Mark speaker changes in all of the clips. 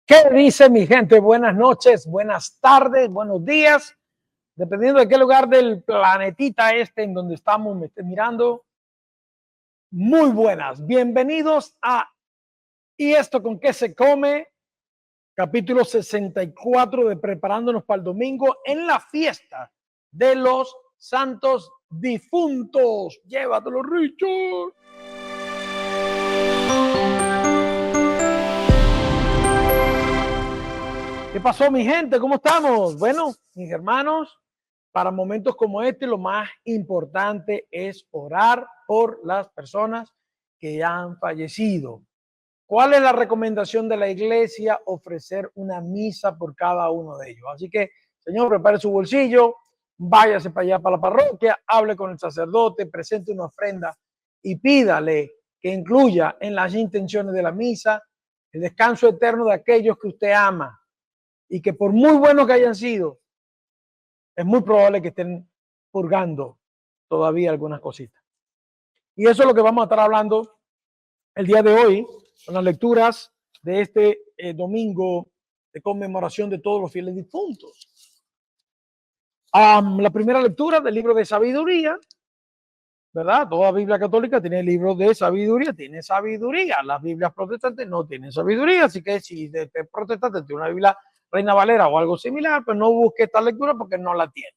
Speaker 1: ¿Qué dice mi gente? Buenas noches, buenas tardes, buenos días, dependiendo de qué lugar del planetita en donde estamos me estén mirando. Muy buenas, bienvenidos a ¿Y esto con qué se come? Capítulo 64 de Preparándonos para el domingo en la fiesta de los santos difuntos. Llévatelo, Richard. ¿Qué pasó, mi gente? ¿Cómo estamos? Bueno, mis hermanos, para momentos como este, lo más importante es orar por las personas que ya han fallecido. ¿Cuál es la recomendación de la iglesia? Ofrecer una misa por cada uno de ellos. Así que, Señor, prepare su bolsillo, váyase para allá, para la parroquia, hable con el sacerdote, presente una ofrenda y pídale que incluya en las intenciones de la misa el descanso eterno de aquellos que usted ama y que por muy buenos que hayan sido, es muy probable que estén purgando todavía algunas cositas. Y eso es lo que vamos a estar hablando el día de hoy, con las lecturas de este domingo de conmemoración de todos los fieles difuntos. La primera lectura del libro de sabiduría, ¿verdad? Toda Biblia católica tiene libros de sabiduría, tiene sabiduría. Las Biblias protestantes no tienen sabiduría, así que si de protestante tiene una Biblia Reina Valera o algo similar, pues no busque esta lectura porque no la tiene.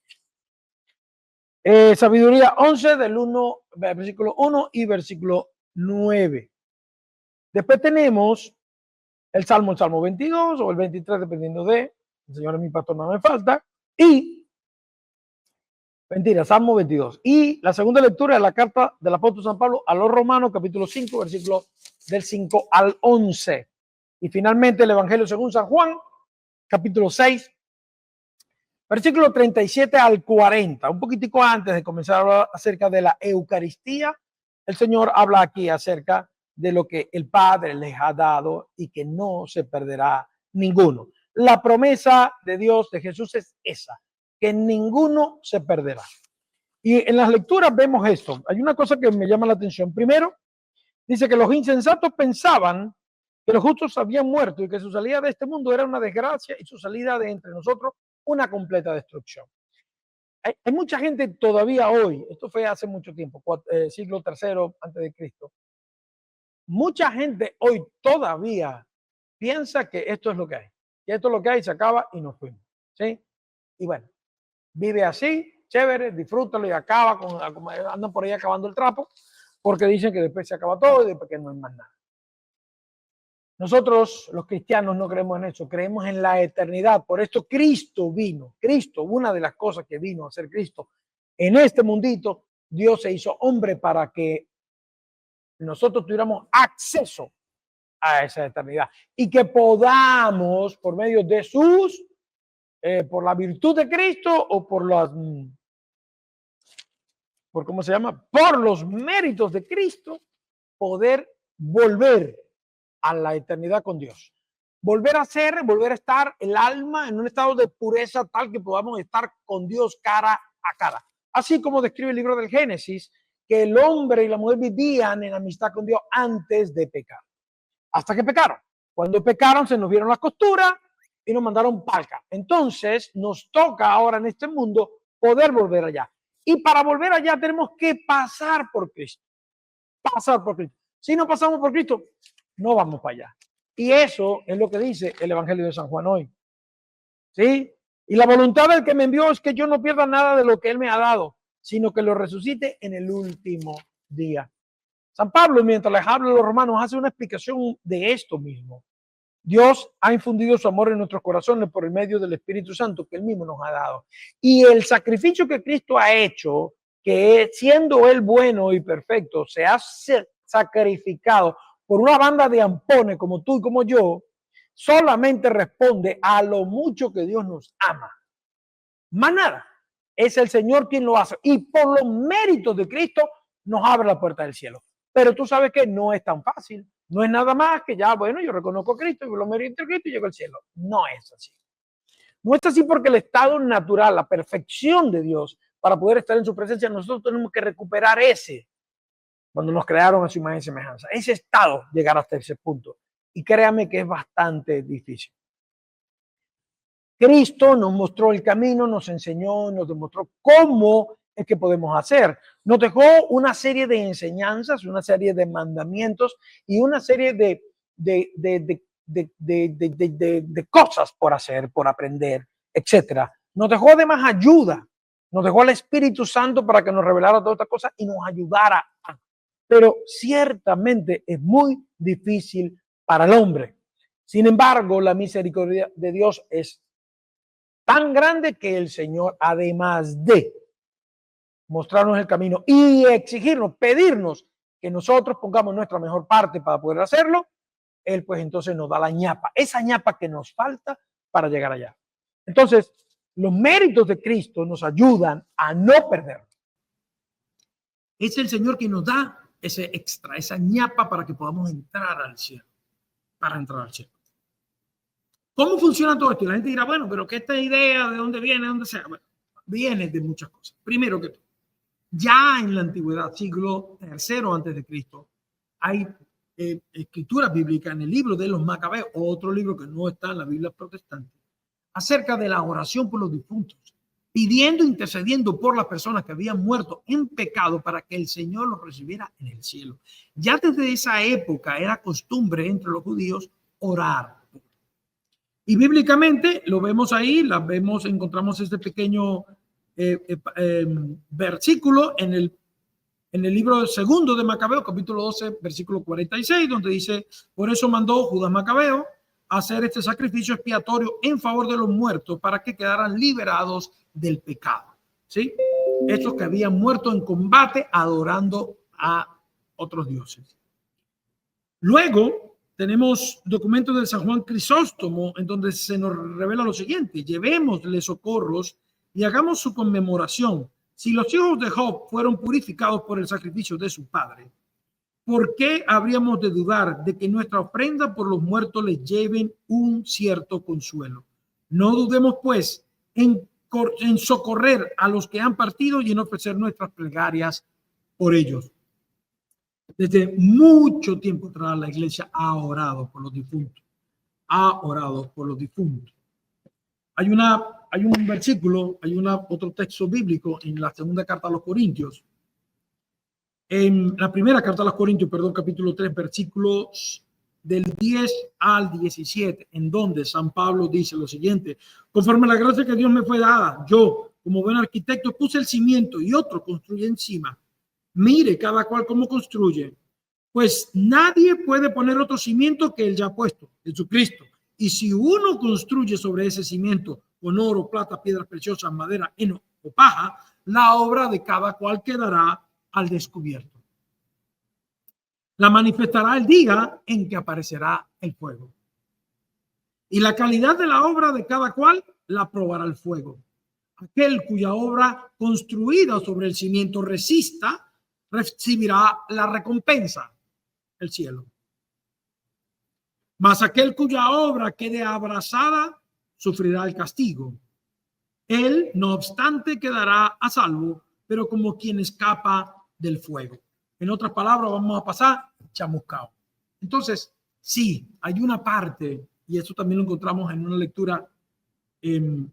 Speaker 1: Sabiduría 11 del 1, versículo 1 y versículo 9. Después tenemos el Salmo 22 o el 23, dependiendo de, el Señor es mi pastor, no me falta, y, Salmo 22. Y la segunda lectura es la carta del apóstol San Pablo a los Romanos, capítulo 5, versículo del 5 al 11. Y finalmente el Evangelio según San Juan, capítulo 6, versículo 37 al 40, un poquitico antes de comenzar a hablar acerca de la Eucaristía, el Señor habla aquí acerca de lo que el Padre les ha dado y que no se perderá ninguno. La promesa de Dios, de Jesús, es esa, que ninguno se perderá. Y en las lecturas vemos esto. Hay una cosa que me llama la atención. Primero, dice que los insensatos pensaban que los justos habían muerto y que su salida de este mundo era una desgracia y su salida de entre nosotros una completa destrucción. Hay mucha gente todavía hoy, esto fue hace mucho tiempo, siglo III antes de Cristo, mucha gente hoy todavía piensa que esto es lo que hay, que esto es lo que hay, se acaba y nos fuimos, ¿sí? Y bueno, vive así, chévere, disfrútalo y acaba, andan por ahí acabando el trapo, porque dicen que después se acaba todo y después que no hay más nada. Nosotros, los cristianos, no creemos en eso, creemos en la eternidad. Por esto Cristo vino. Cristo, una de las cosas que vino a hacer Cristo en este mundito, Dios se hizo hombre para que nosotros tuviéramos acceso a esa eternidad y que podamos, por medio de por la virtud de Cristo o ¿cómo se llama? Por los méritos de Cristo, poder volver a la eternidad con Dios. Volver a estar el alma en un estado de pureza tal que podamos estar con Dios cara a cara. Así como describe el libro del Génesis, que el hombre y la mujer vivían en amistad con Dios antes de pecar. Hasta que pecaron. Cuando pecaron se nos vieron las costuras y nos mandaron palca. Entonces nos toca ahora en este mundo poder volver allá. Y para volver allá tenemos que pasar por Cristo. Pasar por Cristo. Si no pasamos por Cristo, no vamos para allá. Y eso es lo que dice el Evangelio de San Juan hoy. ¿Sí? Y la voluntad del que me envió es que yo no pierda nada de lo que él me ha dado, sino que lo resucite en el último día. San Pablo, mientras les habla a los romanos, hace una explicación de esto mismo. Dios ha infundido su amor en nuestros corazones por el medio del Espíritu Santo que él mismo nos ha dado. Y el sacrificio que Cristo ha hecho, que siendo él bueno y perfecto, se ha sacrificado por una banda de ampones como tú y como yo, solamente responde a lo mucho que Dios nos ama. Más nada. Es el Señor quien lo hace. Y por los méritos de Cristo nos abre la puerta del cielo. Pero tú sabes que no es tan fácil. No es nada más que ya, bueno, yo reconozco a Cristo y lo mérito de Cristo y llego al cielo. No es así. No es así porque el estado natural, la perfección de Dios, para poder estar en su presencia, nosotros tenemos que recuperar ese, cuando nos crearon a su imagen y semejanza. Ese estado, llegar hasta ese punto. y créame que es bastante difícil. Cristo nos mostró el camino, nos enseñó, nos demostró cómo es que podemos hacer. Nos dejó una serie de enseñanzas, una serie de mandamientos y una serie de cosas por hacer, por aprender, etcétera. Nos dejó además ayuda, nos dejó al Espíritu Santo para que nos revelara todas estas cosas y nos ayudara. Pero ciertamente es muy difícil para el hombre. Sin embargo, la misericordia de Dios es tan grande que el Señor, además de mostrarnos el camino y exigirnos, pedirnos que nosotros pongamos nuestra mejor parte para poder hacerlo, Él pues entonces nos da la ñapa, esa ñapa que nos falta para llegar allá. Entonces, los méritos de Cristo nos ayudan a no perderlo. Es el Señor quien nos da ese extra, esa ñapa para que podamos entrar al cielo, para entrar al cielo. ¿Cómo funciona todo esto? Y la gente dirá, bueno, pero ¿qué esta idea? ¿De dónde viene? ¿De dónde sea? Bueno, viene de muchas cosas. Primero que todo, ya en la antigüedad, siglo III antes de Cristo, hay escritura bíblica en el libro de los Macabeos, otro libro que no está en la Biblia protestante, acerca de la oración por los difuntos, pidiendo, intercediendo por las personas que habían muerto en pecado para que el Señor los recibiera en el cielo. Ya desde esa época era costumbre entre los judíos orar. Y bíblicamente lo vemos ahí, encontramos este pequeño versículo en el libro segundo de Macabeo, capítulo 12, versículo 46, donde dice, por eso mandó Judas Macabeo a hacer este sacrificio expiatorio en favor de los muertos para que quedaran liberados del pecado. ¿Sí? Estos que habían muerto en combate adorando a otros dioses. Luego tenemos documentos de San Juan Crisóstomo en donde se nos revela lo siguiente: llevémosle socorros y hagamos su conmemoración. Si los hijos de Job fueron purificados por el sacrificio de su padre, ¿por qué habríamos de dudar de que nuestra ofrenda por los muertos les lleven un cierto consuelo? No dudemos, pues, en socorrer a los que han partido y en ofrecer nuestras plegarias por ellos. Desde mucho tiempo atrás la iglesia ha orado por los difuntos. Ha orado por los difuntos. Hay un versículo, otro texto bíblico en la segunda carta a los Corintios. En la primera carta a los Corintios, capítulo 3, versículos del 10 al 17, en donde San Pablo dice lo siguiente: conforme a la gracia que Dios me fue dada, yo, como buen arquitecto, puse el cimiento y otro construye encima. Mire cada cual cómo construye, pues nadie puede poner otro cimiento que el ya puesto, Jesucristo. Y si uno construye sobre ese cimiento con oro, plata, piedras preciosas, madera, heno o paja, la obra de cada cual quedará al descubierto. La manifestará el día en que aparecerá el fuego. Y la calidad de la obra de cada cual la probará el fuego. Aquel cuya obra construida sobre el cimiento resista, recibirá la recompensa, el cielo. Mas aquel cuya obra quede abrasada, sufrirá el castigo. Él, no obstante, quedará a salvo, pero como quien escapa del fuego. En otras palabras, vamos a pasar chamuscado. Entonces, sí, hay una parte, y eso también lo encontramos en una lectura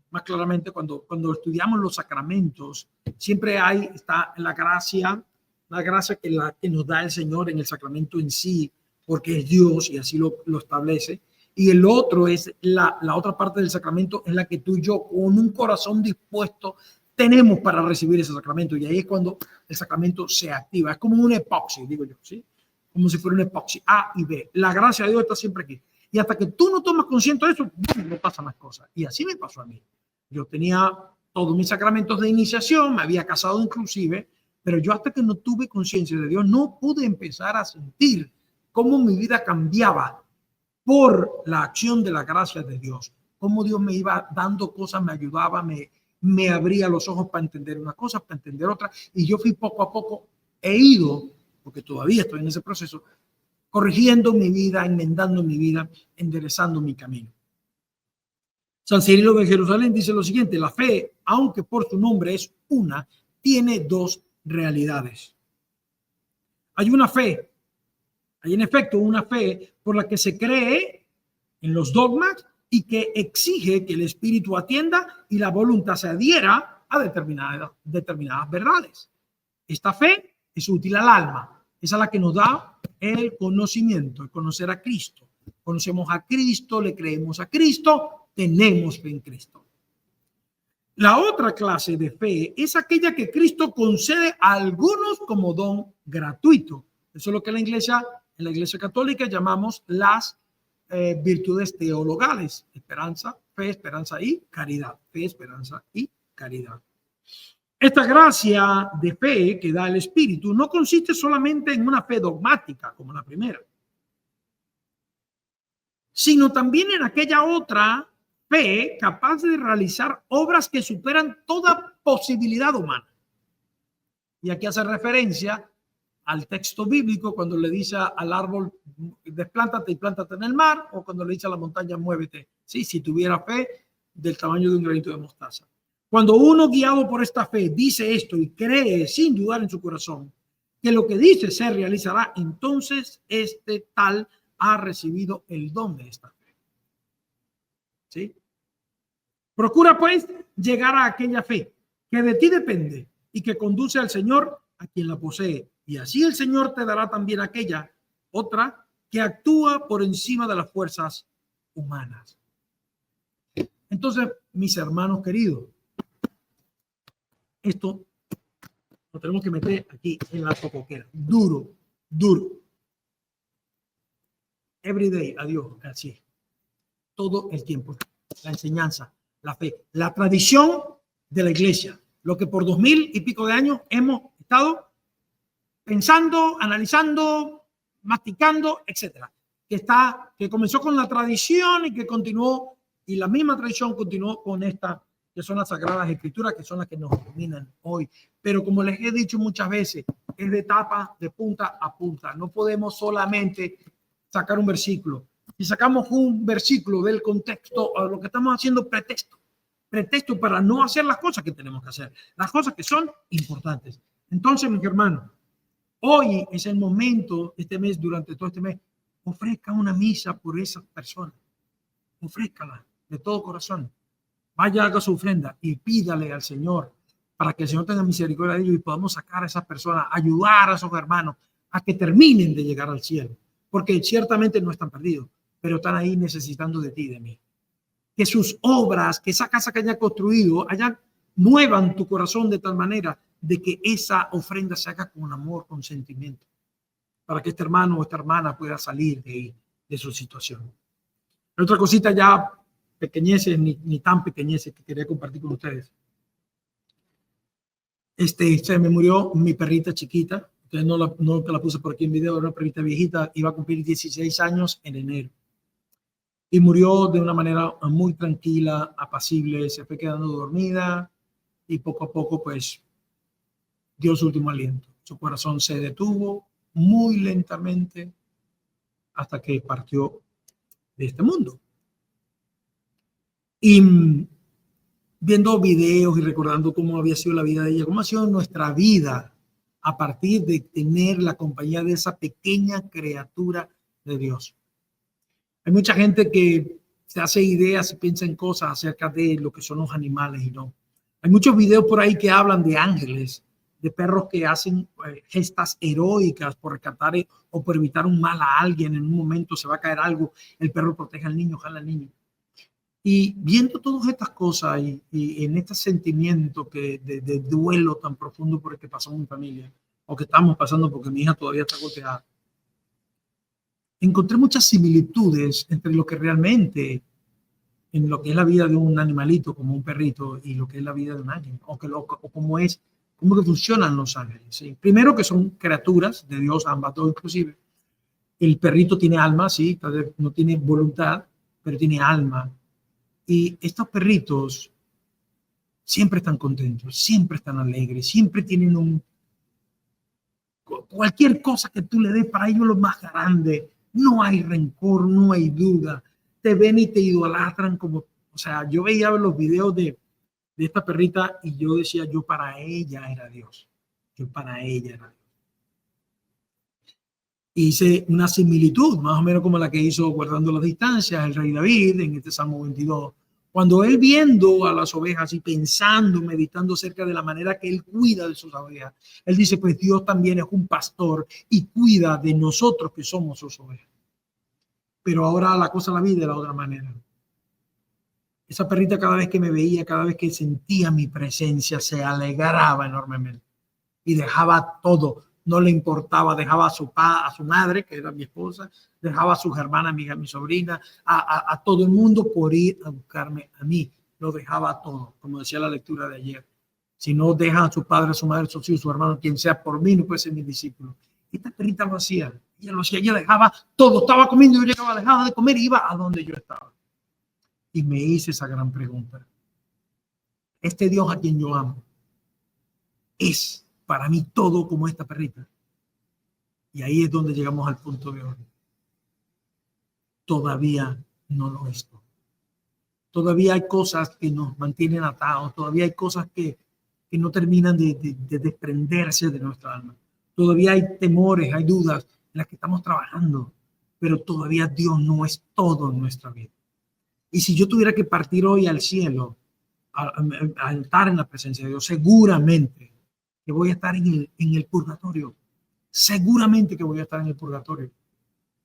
Speaker 1: más claramente cuando estudiamos los sacramentos, siempre está la gracia que nos da el Señor en el sacramento en sí, porque es Dios y así lo establece. Y el otro es la otra parte del sacramento en la que tú y yo, con un corazón dispuesto, tenemos para recibir ese sacramento. Y ahí es cuando el sacramento se activa. Es como un epoxi, digo yo, ¿sí? Como si fuera un epoxi, A y B. La gracia de Dios está siempre aquí. Y hasta que tú no tomas consciente de eso, no pasan las cosas. Y así me pasó a mí. Yo tenía todos mis sacramentos de iniciación, me había casado inclusive, pero yo hasta que no tuve conciencia de Dios, no pude empezar a sentir cómo mi vida cambiaba por la acción de la gracia de Dios. Cómo Dios me iba dando cosas, me ayudaba, me abría los ojos para entender una cosa, para entender otra. Y yo fui poco a poco, he ido, porque todavía estoy en ese proceso, corrigiendo mi vida, enmendando mi vida, enderezando mi camino. San Cirilo de Jerusalén dice lo siguiente: la fe, aunque por su nombre es una, tiene dos realidades. Hay una fe Hay en efecto una fe por la que se cree en los dogmas y que exige que el espíritu atienda y la voluntad se adhiera a determinadas verdades. Esta fe es útil al alma. Esa es la que nos da el conocimiento, el conocer a Cristo. Conocemos a Cristo, le creemos a Cristo, tenemos fe en Cristo. La otra clase de fe es aquella que Cristo concede a algunos como don gratuito. Eso es lo que en la iglesia católica llamamos las virtudes teologales: esperanza, fe, esperanza y caridad. Fe, esperanza y caridad. Esta gracia de fe que da el Espíritu no consiste solamente en una fe dogmática como la primera, sino también en aquella otra fe capaz de realizar obras que superan toda posibilidad humana. Y aquí hace referencia al texto bíblico cuando le dice al árbol, desplántate y plántate en el mar, o cuando le dice a la montaña, muévete. Sí, si tuviera fe del tamaño de un granito de mostaza. Cuando uno guiado por esta fe dice esto y cree sin dudar en su corazón que lo que dice se realizará, entonces este tal ha recibido el don de esta fe. ¿Sí? Procura pues llegar a aquella fe que de ti depende y que conduce al Señor a quien la posee. Y así el Señor te dará también aquella otra que actúa por encima de las fuerzas humanas. Entonces, mis hermanos queridos, esto lo tenemos que meter aquí en la cocoquera. Duro, duro. Every day, adiós, así. Todo el tiempo. La enseñanza, la fe, la tradición de la iglesia. Lo que por 2000 y pico de años hemos estado pensando, analizando, masticando, etcétera. Que comenzó con la tradición y que continuó, y la misma tradición continuó con esta, que son las Sagradas Escrituras, que son las que nos dominan hoy. Pero como les he dicho muchas veces, es de etapa, de punta a punta. No podemos solamente sacar un versículo. Si sacamos un versículo del contexto, lo que estamos haciendo pretexto para no hacer las cosas que tenemos que hacer, las cosas que son importantes. Entonces, mis hermanos, hoy es el momento, este mes, durante todo este mes, ofrezca una misa por esas personas. Ofrézcala de todo corazón. Vaya, haga su ofrenda y pídale al Señor para que el Señor tenga misericordia de ellos y podamos sacar a esas personas, ayudar a esos hermanos a que terminen de llegar al cielo. Porque ciertamente no están perdidos, pero están ahí necesitando de ti y de mí. Que sus obras, que esa casa que haya construido, muevan tu corazón de tal manera de que esa ofrenda se haga con amor, con sentimiento, para que este hermano o esta hermana pueda salir de su situación. Otra cosita ya pequeñeces, ni tan pequeñeces, que quería compartir con ustedes. Se me murió mi perrita chiquita. Entonces no la puse por aquí en video, era una perrita viejita, iba a cumplir 16 años en enero. Y murió de una manera muy tranquila, apacible, se fue quedando dormida y poco a poco pues dio su último aliento. Su corazón se detuvo muy lentamente hasta que partió de este mundo. Y viendo videos y recordando cómo había sido la vida de ella, cómo ha sido nuestra vida a partir de tener la compañía de esa pequeña criatura de Dios. Hay mucha gente que se hace ideas y piensa en cosas acerca de lo que son los animales y no. Hay muchos videos por ahí que hablan de ángeles, de perros que hacen gestas heroicas por rescatar o por evitar un mal a alguien. En un momento se va a caer algo, el perro protege al niño, jala al niño. Y viendo todas estas cosas y en este sentimiento de duelo tan profundo por el que pasó mi familia, o que estamos pasando porque mi hija todavía está golpeada, encontré muchas similitudes entre lo que realmente, en lo que es la vida de un animalito como un perrito y lo que es la vida de un ángel, o cómo que funcionan los ángeles. ¿Sí? Primero que son criaturas de Dios, ambas dos inclusive. El perrito tiene alma, sí, no tiene voluntad, pero tiene alma. Y estos perritos siempre están contentos, siempre están alegres, siempre tienen cualquier cosa que tú le des para ellos lo más grande. No hay rencor, no hay duda. Te ven y te idolatran como, o sea, yo veía los videos de esta perrita y yo decía, yo para ella era Dios. Yo para ella era Dios. hice una similitud, más o menos como la que hizo guardando las distancias el rey David en este Salmo 22. Cuando él viendo a las ovejas y pensando, meditando acerca de la manera que él cuida de sus ovejas, él dice, pues Dios también es un pastor y cuida de nosotros que somos sus ovejas. Pero ahora la cosa la vi de la otra manera. Esa perrita cada vez que me veía, cada vez que sentía mi presencia, se alegraba enormemente y dejaba todo. No le importaba, dejaba a su madre, que era mi esposa, dejaba a sus hermanas, mi sobrina, a todo el mundo por ir a buscarme a mí. Lo dejaba todo, como decía la lectura de ayer. Si no dejan a su padre, a su madre, a sus hijos, a su hermano, quien sea, por mí no puede ser mi discípulo. Esta perrita lo hacía. Ella lo hacía, ella dejaba todo. Estaba comiendo, yo llegaba, dejaba de comer y iba a donde yo estaba. Y me hice esa gran pregunta. Este Dios a quien yo amo es para mí todo como esta perrita. Y ahí es donde llegamos al punto de hoy. Todavía no lo es todo. Todavía hay cosas que nos mantienen atados. Todavía hay cosas que no terminan de desprenderse de nuestra alma. Todavía hay temores, hay dudas en las que estamos trabajando. Pero todavía Dios no es todo en nuestra vida. Y si yo tuviera que partir hoy al cielo, a estar en la presencia de Dios, seguramente que voy a estar en el purgatorio. Seguramente que voy a estar en el purgatorio.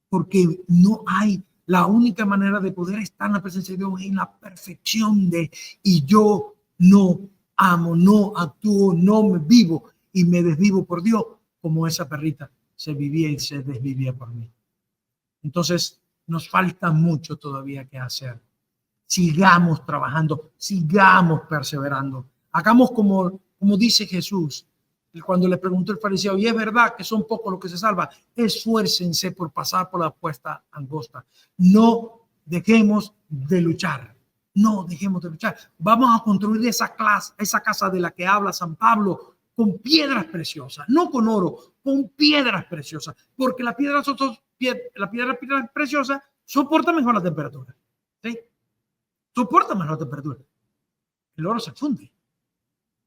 Speaker 1: Porque no hay, la única manera de poder estar en la presencia de Dios es en la perfección de, y yo no amo, no actúo, no me vivo y me desvivo por Dios como esa perrita se vivía y se desvivía por mí. Entonces, nos falta mucho todavía que hacer. Sigamos trabajando, sigamos perseverando. Hagamos como dice Jesús, cuando le preguntó el fariseo, y es verdad que son pocos los que se salvan, esfuércense por pasar por la puerta angosta. No dejemos de luchar. No dejemos de luchar. Vamos a construir esa casa de la que habla San Pablo con piedras preciosas, no con oro, con piedras preciosas, porque la piedra preciosa soporta mejor la temperatura. ¿Sí? Soporta mejor la temperatura. El oro se funde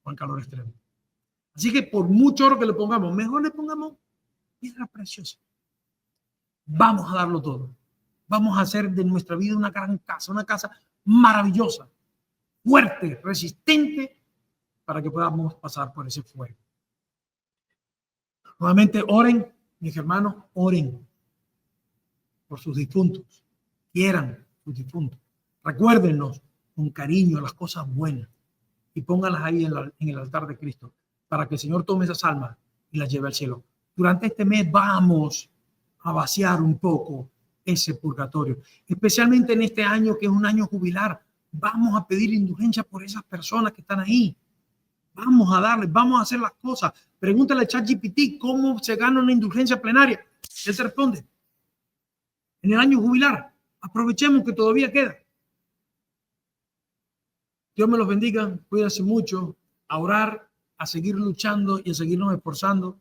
Speaker 1: con calor extremo. Así que por mucho oro que le pongamos, mejor le pongamos piedra preciosa. Vamos a darlo todo. Vamos a hacer de nuestra vida una gran casa, una casa maravillosa, fuerte, resistente, para que podamos pasar por ese fuego. Nuevamente, oren, mis hermanos, oren por sus difuntos. Quieran sus difuntos. Recuérdenos con cariño las cosas buenas y pónganlas ahí en el altar de Cristo para que el Señor tome esas almas y las lleve al cielo. Durante este mes vamos a vaciar un poco ese purgatorio, especialmente en este año que es un año jubilar. Vamos a pedir indulgencia por esas personas que están ahí. Vamos a darles, vamos a hacer las cosas. Pregúntale a ChatGPT cómo se gana una indulgencia plenaria. Él te responde. En el año jubilar, aprovechemos que todavía queda. Dios me los bendiga, cuídense mucho, a orar, a seguir luchando y a seguirnos esforzando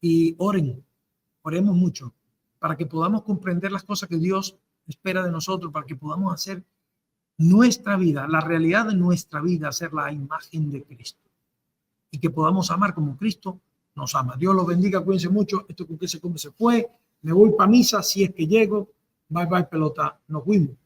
Speaker 1: y oren, oremos mucho para que podamos comprender las cosas que Dios espera de nosotros, para que podamos hacer nuestra vida, la realidad de nuestra vida, hacer la imagen de Cristo y que podamos amar como Cristo nos ama. Dios los bendiga, cuídense mucho. Esto con que se come se fue. Me voy para misa si es que llego. Bye bye pelota, nos fuimos.